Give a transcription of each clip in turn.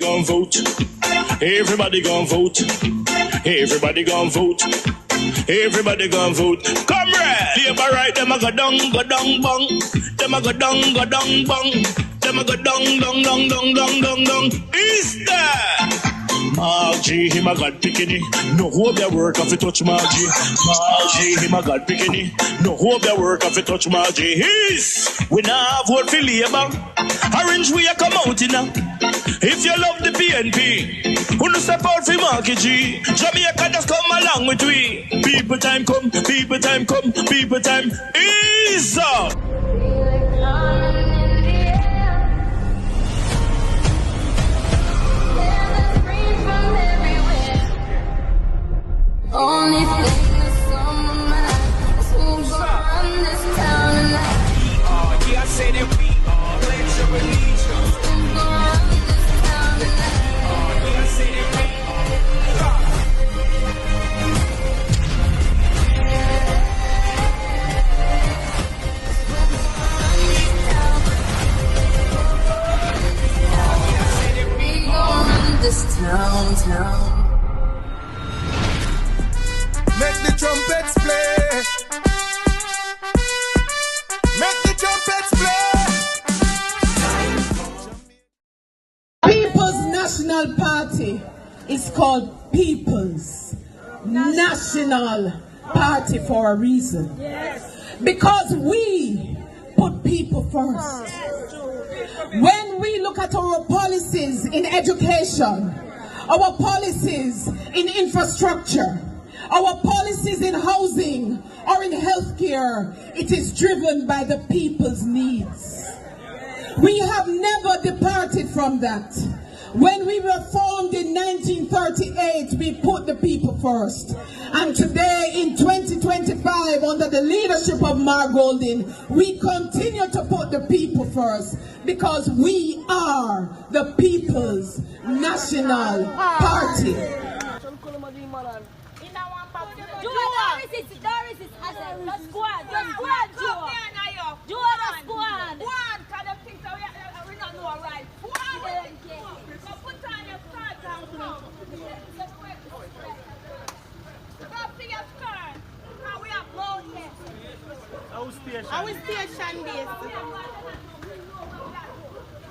gon' vote. Everybody gon' vote. Everybody gon' vote. Everybody gon' vote. Comrade! Labor right, them a go down, bong. Them a go down, bong. Them a go down. Is that? Margie, him a God picking. No hope their work if you touch Margie. Margie, him a God picking. No hope their work if you touch Margie. His, we now vote for Labour. Orange we a come out in now. If you love the PNP, who no step out for Marky G. Jamaica just come along with we. People time come, people time come, people time is up. Only thing that's on my mind is who's gonna run this town tonight. Yeah, I say that we are. Pledge your allegiance. Who's gonna run this town tonight? Yeah, I say that we are. We gonna run this town. Make the trumpets play. Make the trumpets play. People's National Party is called People's National Party for a reason. Yes. Because we put people first. When we look at our policies in education, our policies in infrastructure, our policies in housing or in healthcare, it is driven by the people's needs. We have never departed from that. When we were formed in 1938, we put the people first. And today in 2025, under the leadership of Mar Golding, we continue to put the people first because we are the People's National Party. Doris is as a squad. The squad, Joe. Joe, the squad. One, because them things we don't know right. One. So put on your skirt and come. Go to your skirt. Now we are blown here. Our station base.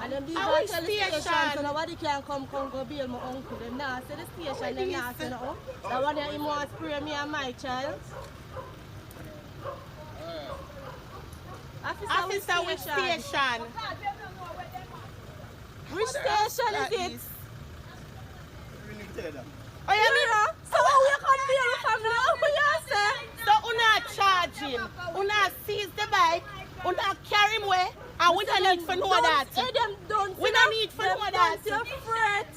And then these Our are tell the station. station, so nobody can come go bail my uncle. Them now say the station, them now say no. That one day him want to spray me and my child. Officer, which station? Which station is it? Oh, yeah, me? So we come bail from now? What you say? So, una charge him, una seize the bike, una carry him away, and we don't need to know that. We don't need to know that. Don't you fret.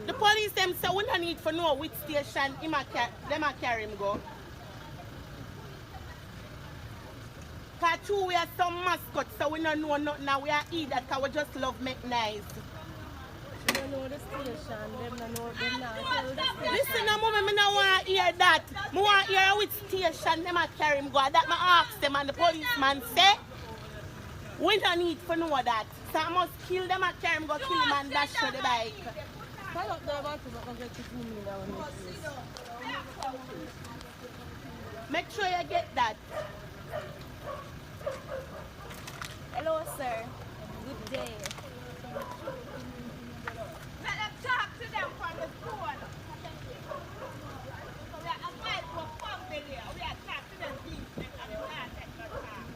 The police them say we don't need to know which station them a carry him go. Cause two we are some mascots, so we don't know nothing now. We are eat that cause we just love make nice. We don't know the station, them don't know them now. Tell the station. Listen, mama, I don't want to hear that. I want to hear which station them a carry him go. That I ask them and the policeman say, we don't need to know that. So I must kill them and carry him go kill him and dash for the bike. Call up there want to go get to me now. Make sure you get that. Hello, sir. Good day. Let them talk to them from the phone. So we are avoid for family. We are talk to them business and we are take no time.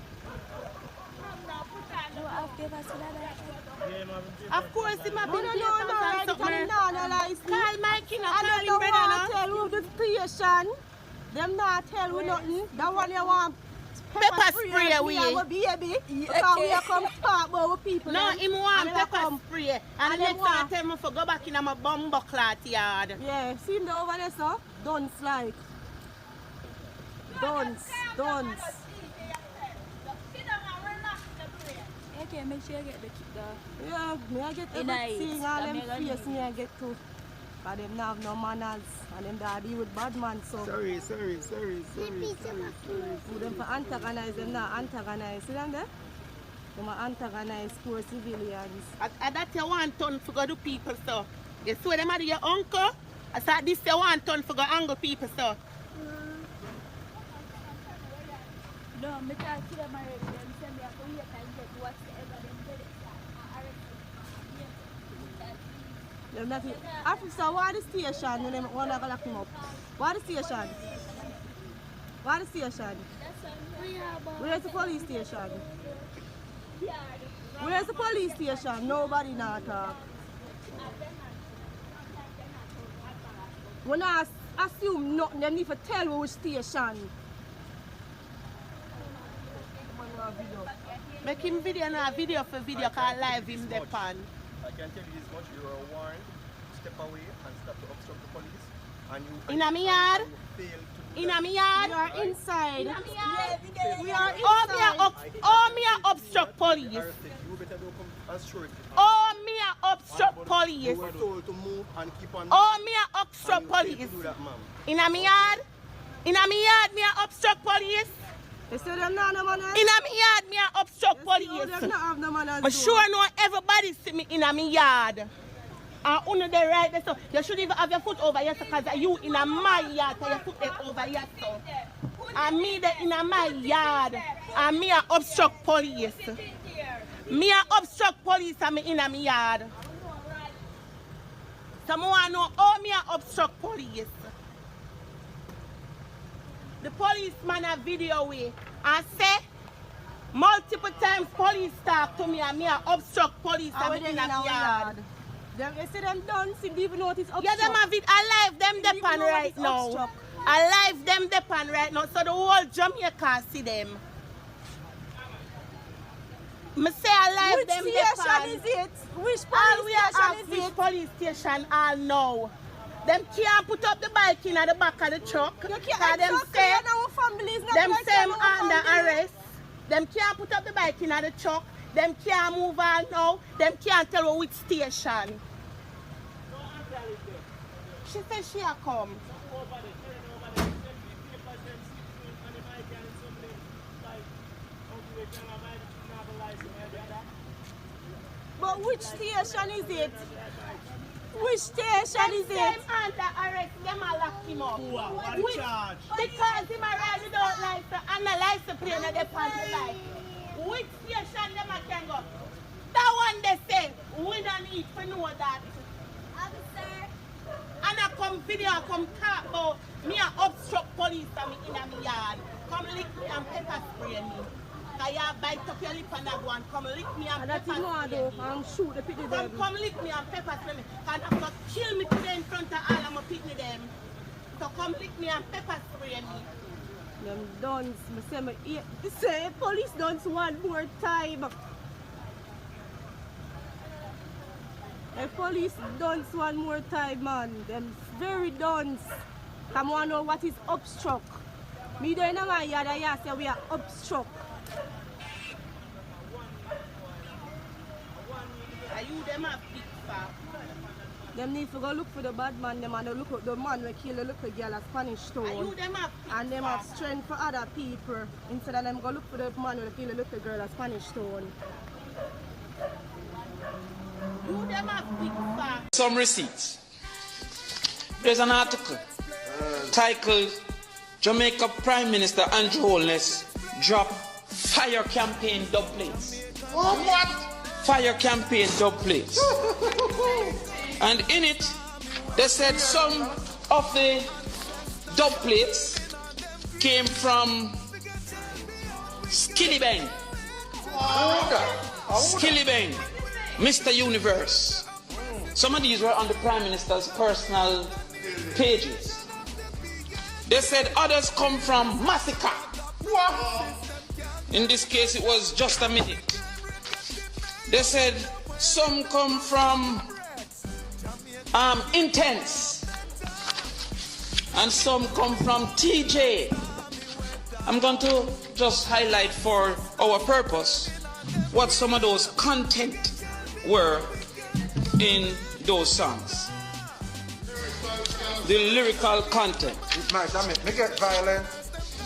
Come now, put on the I'll give us another. Of course, he might be no, Call Mikey, no, I call him don't brother, want no. to tell you the station. Them not tell you nothing. That one you want Pepper spray we. Our baby. Because we are come talk about people. No, him want And pepper come- spray. And and the they next time want- tell me to go back in my bumbo clot yard. Yeah, see him there over there, sir? Dunce like. Dunce. Okay, make sure you get the Yeah, me I get In a everything, it. all I them make a face me I get to. But them not have no manners and them daddy with bad man, so Sorry. for them to antagonize them not antagonize. See them there? They might antagonize poor civilians. And that you want ton for go do people so. You saw them at your uncle? I said this you want ton for go angle people so. No, me talk to them already. Them say me have to wait and get whatever them do. Them not it. Officer, what is the station when them wanna go lock him up? What is the station? What is the station? Where's the police station? Where's the police station? Nobody not talk. When I assume nothing, they need to tell me which station. Make him video now, video for video, cause live him the pan. I can tell you this much, you are warned. Step away and stop to obstruct the police. And you In a me yard? fail to do In that. a me yard? We are inside. We are Oh, me a obstruct police. Arrested. You better don't come as surety. Oh, me a obstruct police. You were told to move and keep on Oh, me a and obstruct you failed police. to do that, ma'am. In a me yard? In a me yard, me a obstruct police. They say them not no manners. In a me yard, me a obstruct Them police. not have no manners. But sure know everybody see me in a me yard. And under the right there, so you should even have your foot over here because you in a my yard, so your foot there over here so. And me there in a my yard. And me a obstruct police. Me a obstruct police and me in a me yard. So I want to know how me a obstruct police. The policeman a video way and say multiple times police talk to me and me a obstruct police and me in a me yard. Them, they say them done, see, they even know what is obstruct. Yeah, them have it. I live them They the even pan know what right is now. obstruct. I live them the pan right now, so the whole Jamaica see them. Me say I live Which them the station pan. is it? Which All we police are station at is which it? police station all know. Them can't put up the bike in the back of the truck. You Cause can't them say our families. not them like say I'm our under family. arrest. Them can't put up the bike in the truck. Them can't move on now. Them can't tell her which station. She said she a come. But which station is it? Which station is it? Them under arrest, them a lock him up. Which- Because him a ride without license and the license plate on the pan the bike. Which station them a can go? That one they say, we don't need to know that. Officer, And I come video, I come talk about me a obstruct police and me in a me yard. Come lick me and pepper spray me. Cause you bite up your lip and I go and come lick me and And that pepper is no spray do me. and shoot the pity them. Come lick me and pepper spray me. Cause I'm gonna kill me today in front of all of my pitney them. So come lick me and pepper spray me. Them dons, me say me ear. Say police dons one more time. The police dons one more time, man. Them very dons. Come on, know what is obstruct. Me there in my yard, I say we are obstruct. Are you them a big fat? Them need to go look for the bad man, them and they look at the man who kill the little girl at Spanish Are you Town. them a big And them have strength for other people. Instead of them go look for the man who kill the little girl at Spanish Town. You them a big fat. Some receipts. There's an article titled Jamaica Prime Minister Andrew Holness drop fire campaign dub plates. What? Fire campaign dub plates. And in it, they said some of the dub plates came from Skillibang. Skillibang, Mr. Universe. Some of these were on the Prime Minister's personal pages. They said others come from Massacre. In this case, it was just a minute. They said some come from Intense. And some come from TJ. I'm going to just highlight for our purpose what some of those content were in those songs. the lyrical content. Make it violent.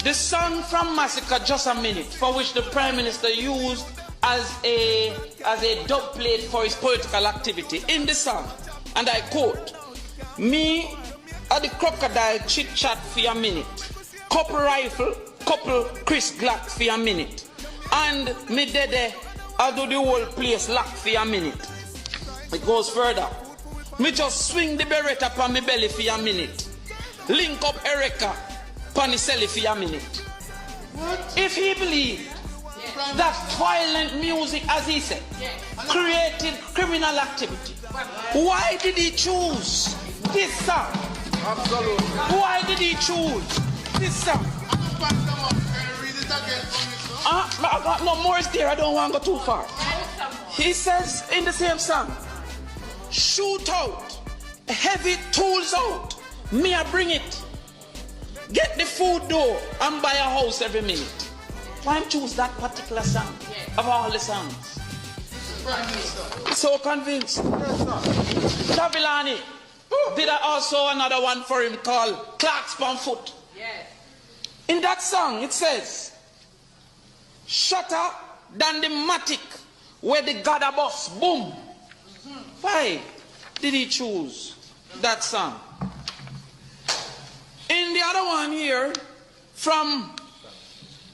The song from Massacre, Just a Minute, for which the Prime Minister used as a dub plate for his political activity. In the song, and I quote, "Me at the crocodile chit chat for a minute, couple rifle, couple Chris Glock for a minute, and me dede I do the whole place lock for a minute." It goes further. "Me just swing the beretta upon me belly for a minute, link up Erica upon the celly for a minute." If he believed that violent music, as he said, created criminal activity, why did he choose this song? Absolutely. Why did he choose this song? I got no more there. I don't want to go too far. He says in the same song, "Shoot out, heavy tools out, me I bring it. Get the food door and buy a house every minute." Why choose that particular song of all the songs? So convinced. Javilani did also another one for him called Clark's on Foot. In that song it says, "Shatter than the matic where the Gada boss boom." Why did he choose that song? In the other one here from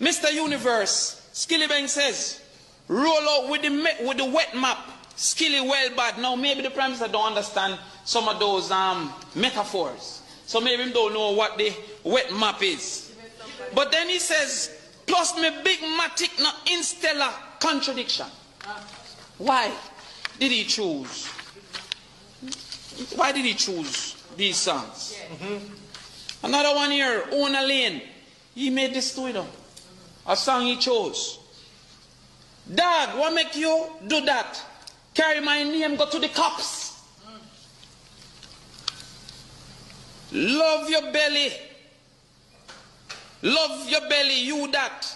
Mr. Universe, Skilly Bang says, "Roll out with the wet map, Skilly well bad." Now maybe the Prime Minister don't understand some of those metaphors, so maybe he don't know what the wet map is. But then he says, "Plus me big matic no instellar contradiction." Why did he choose? Why did he choose these songs? Another one here, Ona Lane. He made this to it up. A song he chose. "Dad, what make you do that? Carry my name, go to the cops. Love your belly. Love your belly, you that.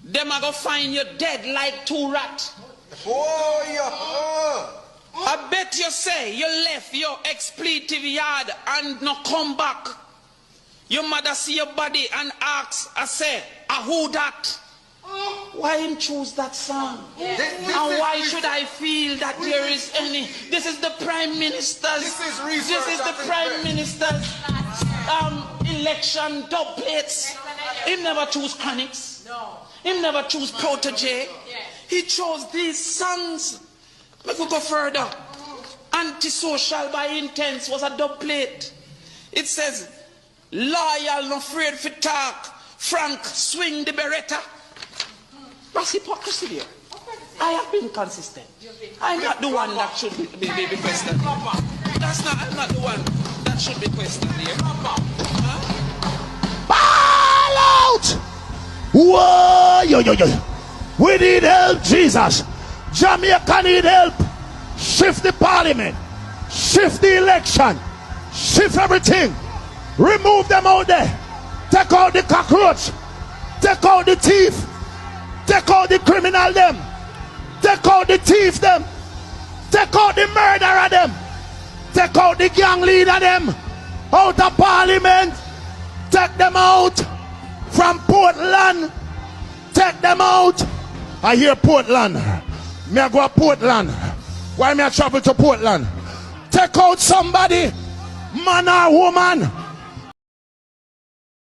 Them are gonna find you dead like two rats." Oh, yeah. I bet you say you left your expletive yard and no come back. Your mother see your body and ask, I say, who that? Why him choose that song? And why should I feel that there is any? This is the Prime Minister's. This is the Prime Minister's election dub plates. He never choose Chronics. He never choose Protege. He chose these songs. We could go further. Antisocial by Intense was a dub plate. It says, "Loyal, no afraid for talk. Frank, swing the beretta." That's hypocrisy there. I have been consistent. I'm not the one that should be questioned. I'm not the one that should be questioned here. Ball out! Whoa, yo. We need help, Jesus. Jamaica need help. Shift the parliament. Shift the election. Shift everything. Remove them out there. Take out the cockroach. Take out the thief. Take out the criminal them. Take out the thief them. Take out the murderer them. Take out the gang leader them. Out of parliament. Take them out. From Portland. Take them out. I hear Portland. Me I go to Portland. Why me I travel to Portland? Take out somebody. Man or woman.